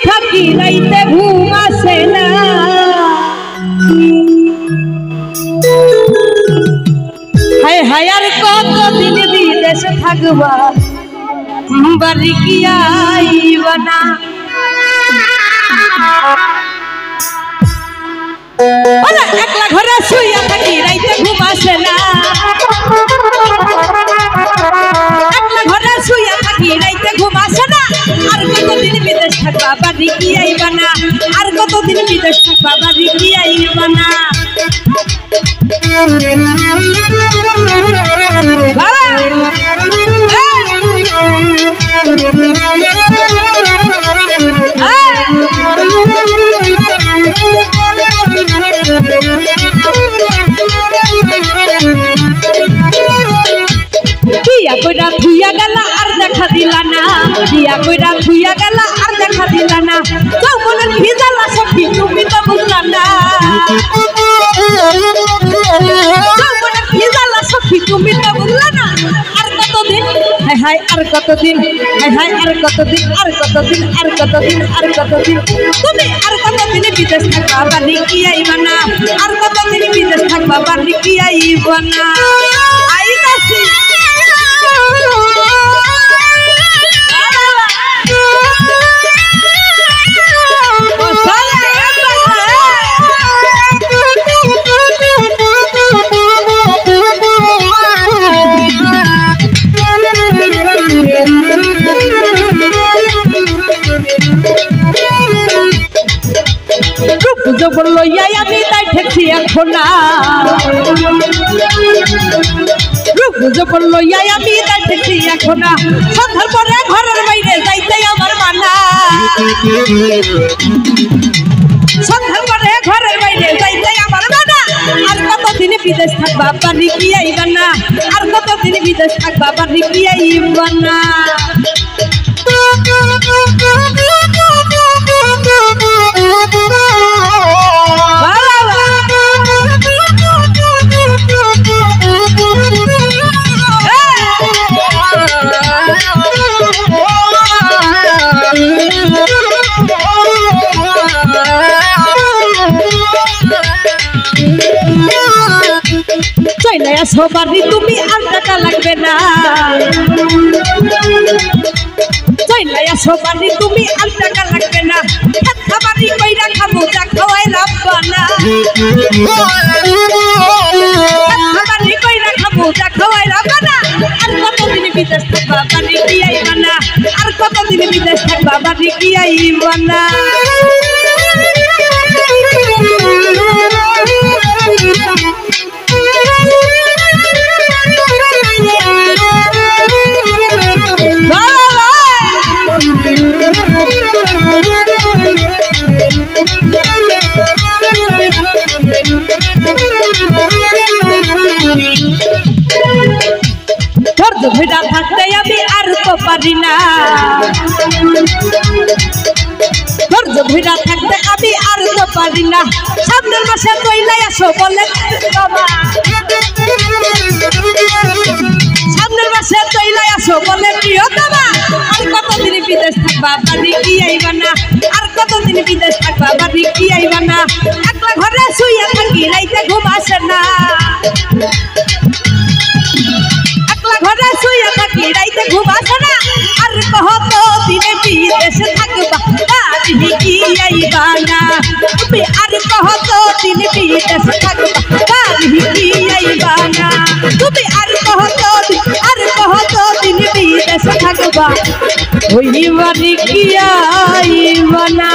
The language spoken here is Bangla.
থাকি রাইতে ঘুম আসে না হায় হায় আর কতদিন বিদেশে থাকবা বাড়ি কি আইবা না একলা ঘরে শুইয়া থাকি রাইতে ঘুম আসে না একলা ঘরে শুইয়া থাকি রাইতে ঘুম আসে না আর কতদিন বিদেশ থাকবা বাড়ি কি আইবা না আর কতদিন বিদেশ থাকবা বাড়ি কি আইবা না বিয়া কইরা থুইয়া গেলা আর দেখা দিলা না বিয়া কইরা থুইয়া গেলা আর দেখা দিলা না যৌবনের ভিজালা সখী তুমি তো বুঝলা না যৌবনের ভিজালা সখী তুমি তো বুঝলা না আর কতদিন হায় হায় আর কতদিন হায় হায় আর কতদিন আর কতদিন আর কতদিন আর কতদিন তুমি আর কতদিন বিদেশ থাকবা বাড়ি কি আইবা না আর কতদিন বিদেশ থাকবা বাড়ি কি আইবা না আইতাছি যখন লইয়াই আমি তাই ঠেকছি এখন না রূপ যখন লইয়াই আমি তাই ঠেকছি এখন না সন্ধ্যার পরে ঘরের বাইরে যাইতে আমার মানা সন্ধ্যার পরে ঘরের বাইরে যাইতে আমার মানা আর কতদিন বিদেশ থাকবা বাড়ি কি আইবা না আর কতদিন বিদেশ থাকবা বাড়ি কি আইবা না সবারই তুমি আর টাকা লাগবে না সবারই তুমি আর টাকা লাগবে না খাবারই কইরা খাবো যা খাওয়াই লাভবা না খাবারই কইরা খাবো যা খাওয়াই লাভবা না আর কতদিন বিদেশ থাকবা বাড়ি কি আইবা না আর কতদিন বিদেশ থাকবা বাড়ি কি আইবা না ভিড়া থাকতে আমি আর তো পারি না ধৈর্য ভিড়া থাকতে আমি আর তো পারি না সামনের মাসে তৈলাই আসো বলে সামনের মাসে তৈলাই আসো বলে প্রিয় দাদা আর কতদিন বিদেশ থাকবা বাড়ি কি আইবা না আর কতদিন বিদেশ থাকবা বাড়ি কি আইবা না একলা ঘরে শুইয়া থাকি রাইতে ঘুম আসে না ঘরে শুইয়া থাকি রাইতে ঘুম আসে না আর কত দিনে বিদেশে থাকবা বাড়ি কি আইবা না তুমি আর কত দিনে বিদেশে থাকবা বাড়ি কি আইবা না তুমি আর কত দিনে বিদেশে থাকবা ওই বাড়ি কি আইবা না।